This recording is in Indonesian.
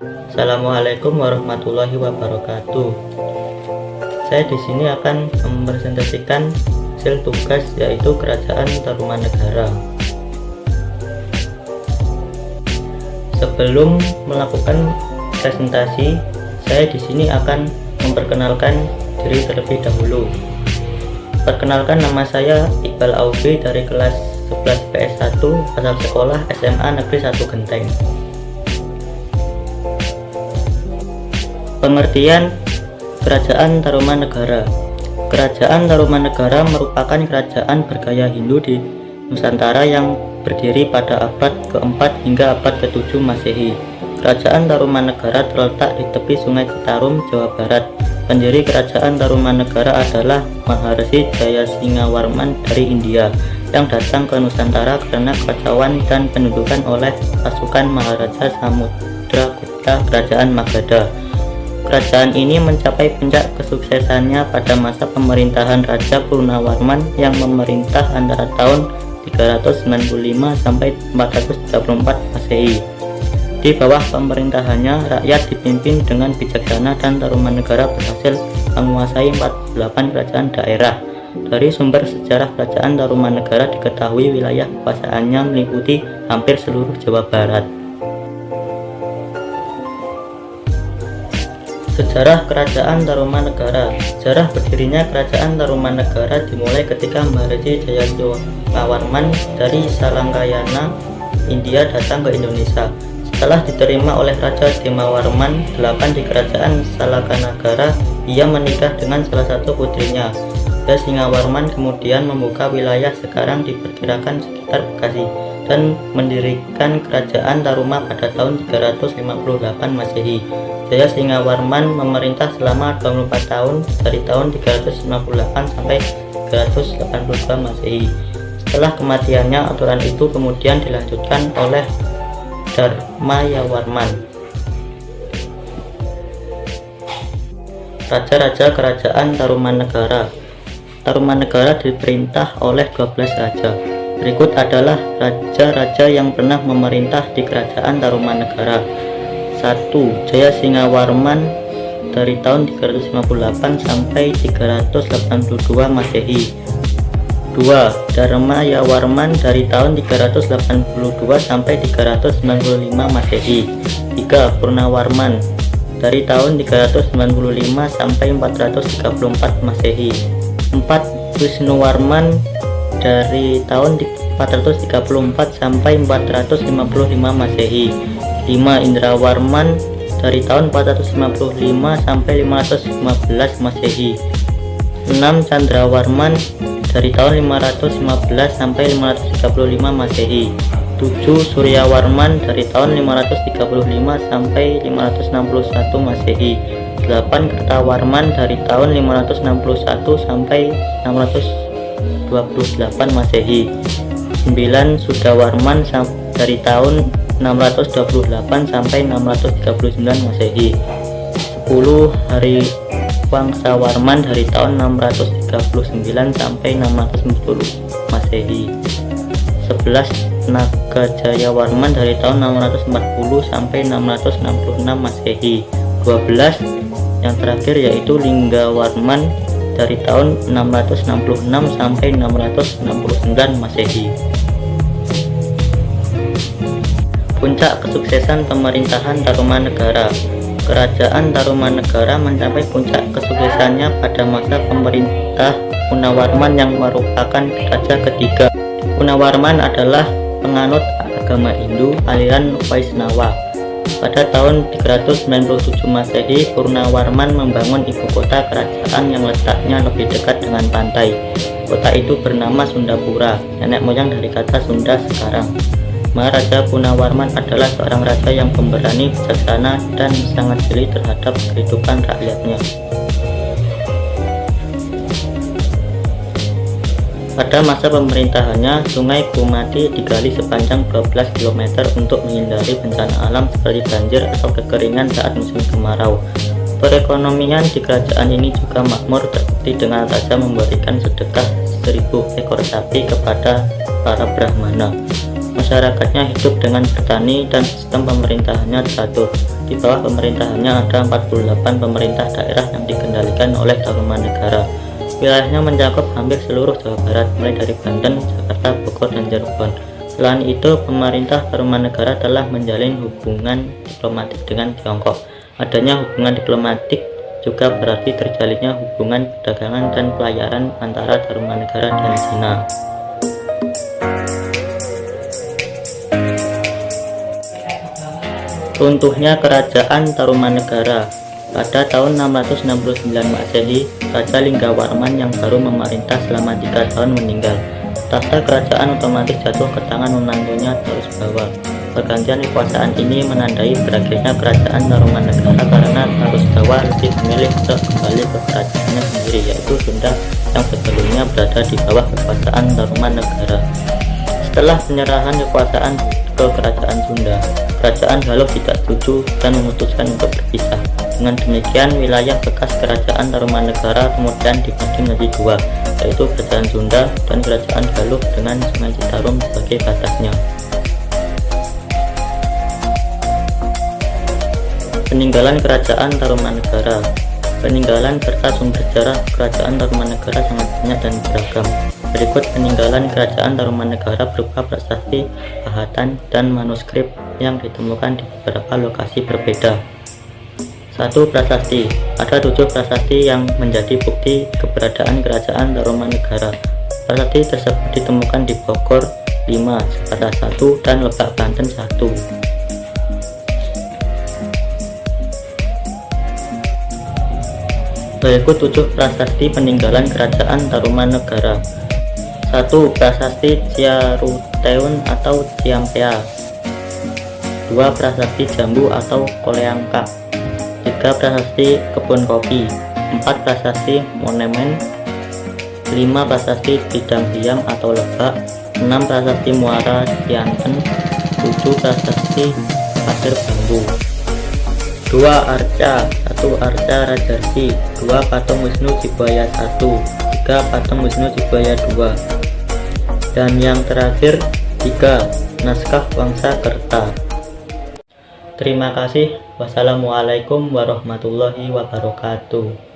Assalamualaikum warahmatullahi wabarakatuh. Saya di sini akan mempresentasikan hasil tugas, yaitu Kerajaan Tarumanegara. Sebelum melakukan presentasi, saya di sini akan memperkenalkan diri terlebih dahulu. Perkenalkan, nama saya Iqbal Aubi dari kelas 11 PS1 asal sekolah SMA Negeri 1 Genteng. Pengertian Kerajaan Tarumanegara. Kerajaan Tarumanegara merupakan kerajaan bergaya Hindu di Nusantara yang berdiri pada abad ke-4 hingga abad ke-7 Masehi. Kerajaan Tarumanegara terletak di tepi Sungai Citarum, Jawa Barat. Pendiri Kerajaan Tarumanegara adalah Maharshi Jayasingawarman dari India yang datang ke Nusantara karena kekacauan dan pendudukan oleh pasukan Maharaja Samudragupta Kerajaan Magadha. Kerajaan ini mencapai puncak kesuksesannya pada masa pemerintahan Raja Purnawarman yang memerintah antara tahun 395 sampai 434 Masehi. Di bawah pemerintahannya, rakyat dipimpin dengan bijaksana dan Tarumanegara berhasil menguasai 48 kerajaan daerah. Dari sumber sejarah Kerajaan Tarumanegara diketahui wilayah kekuasaannya meliputi hampir seluruh Jawa Barat. Sejarah Kerajaan Tarumanegara. Sejarah berdirinya Kerajaan Tarumanegara dimulai ketika Maharshi Jayasingawarman dari Salangkayana, India datang ke Indonesia. Setelah diterima oleh Raja Demawarman VIII di Kerajaan Salakanagara, ia menikah dengan salah satu putrinya. Jayasingawarman kemudian membuka wilayah sekarang diperkirakan sekitar Bekasi dan mendirikan Kerajaan Taruma pada tahun 358 Masehi. Jayasingawarman memerintah selama 24 tahun dari tahun 358 sampai 382 Masehi. Setelah kematiannya, aturan itu kemudian dilanjutkan oleh Dharmayawarman. Raja-raja Kerajaan Tarumanegara. Tarumanegara diperintah oleh 12 raja. Berikut adalah raja-raja yang pernah memerintah di Kerajaan Tarumanegara. 1. Jayasingawarman dari tahun 358 sampai 382 Masehi. 2. Dharmayawarman dari tahun 382 sampai 395 Masehi. 3. Purnawarman dari tahun 395 sampai 434 Masehi. 4. Wisnuwarman dari tahun 434 sampai 455 Masehi. 5. Indrawarman dari tahun 455 sampai 515 Masehi. 6. Candrawarman dari tahun 515 sampai 535 Masehi. 7. Suryawarman dari tahun 535 sampai 561 Masehi. 8. Kertawarman dari tahun 561 sampai 628 Masehi. 9. Sudawarman dari tahun 628 sampai 639 Masehi. 10. Hariwangsawarman dari tahun 639 sampai 690 Masehi. 11. Nagajayawarman dari tahun 640 sampai 666 Masehi. 12. Yang terakhir yaitu Linggawarman dari tahun 666 sampai 669 Masehi. Puncak kesuksesan pemerintahan Tarumanegara. Kerajaan Tarumanegara mencapai puncak kesuksesannya pada masa pemerintah Punawarman yang merupakan raja ketiga. Punawarman adalah penganut agama Hindu aliran Vaishnava. Pada tahun 397 Masehi, Purnawarman membangun ibu kota kerajaan yang letaknya lebih dekat dengan pantai. Kota itu bernama Sundapura, nenek moyang dari kata Sunda sekarang. Maharaja Punawarman adalah seorang raja yang pemberani, bijaksana, dan sangat jeli terhadap kehidupan rakyatnya. Pada masa pemerintahannya, Sungai Kumati digali sepanjang 12 km untuk menghindari bencana alam seperti banjir atau kekeringan saat musim kemarau. Perekonomian di kerajaan ini juga makmur, terbukti dengan raja memberikan sedekah 1000 ekor sapi kepada para Brahmana. Masyarakatnya hidup dengan bertani dan sistem pemerintahannya teratur. Di bawah pemerintahannya ada 48 pemerintah daerah yang dikendalikan oleh Tarumanegara. Wilayahnya mencakup hampir seluruh Jawa Barat, mulai dari Banten, Jakarta, Bogor, dan Cirebon. Selain itu, pemerintah Tarumanegara telah menjalin hubungan diplomatik dengan Tiongkok. Adanya hubungan diplomatik juga berarti terjalinnya hubungan perdagangan dan pelayaran antara Tarumanegara dan Cina. Runtuhnya Kerajaan Tarumanegara. Pada tahun 669 Masehi, Raja Linggawarman yang baru memerintah selama 3 tahun meninggal. Tahta kerajaan otomatis jatuh ke tangan menantunya Tarusbawa. Pergantian kekuasaan ini menandai berakhirnya Kerajaan Tarumanegara karena Tarusbawa lebih memilih untuk kembali ke kerajaannya sendiri, yaitu Sunda yang sebelumnya berada di bawah kekuasaan Tarumanegara. Setelah penyerahan kekuasaan ke Kerajaan Sunda, Kerajaan Galuh tidak setuju dan memutuskan untuk berpisah. Dengan demikian, wilayah bekas Kerajaan Tarumanegara kemudian dibagi menjadi dua, yaitu Kerajaan Sunda dan Kerajaan Galuh dengan Sungai Citarum sebagai batasnya. Peninggalan Kerajaan Tarumanegara. Peninggalan serta sumber sejarah Kerajaan Tarumanegara sangat banyak dan beragam. Berikut peninggalan Kerajaan Tarumanegara berupa prasasti, pahatan, dan manuskrip yang ditemukan di beberapa lokasi berbeda. 1. Prasasti. Ada 7 prasasti yang menjadi bukti keberadaan Kerajaan Tarumanegara. Prasasti tersebut ditemukan di Bogor 5, Jakarta 1, dan Lebak, Banten 1. Berikut 7 prasasti peninggalan Kerajaan Tarumanegara. 1. Prasasti Ciaruteun atau Ciampea. 2. Prasasti Jambu atau Koleangka. 3. Prasasti Kebun Kopi. 4. Prasasti Monemen. 5. Prasasti Bidang Hiam atau Lebak. 6. Prasasti Muara Cianten. 7. Prasasti Pasir Bambu. 2. Arca. 1. Arca Rajarsi. 2. Patung Wisnu Cibuaya 1. 3. Patung Wisnu Cibuaya 2. Dan yang terakhir 3. Naskah Wangsakerta. Terima kasih. Wassalamualaikum warahmatullahi wabarakatuh.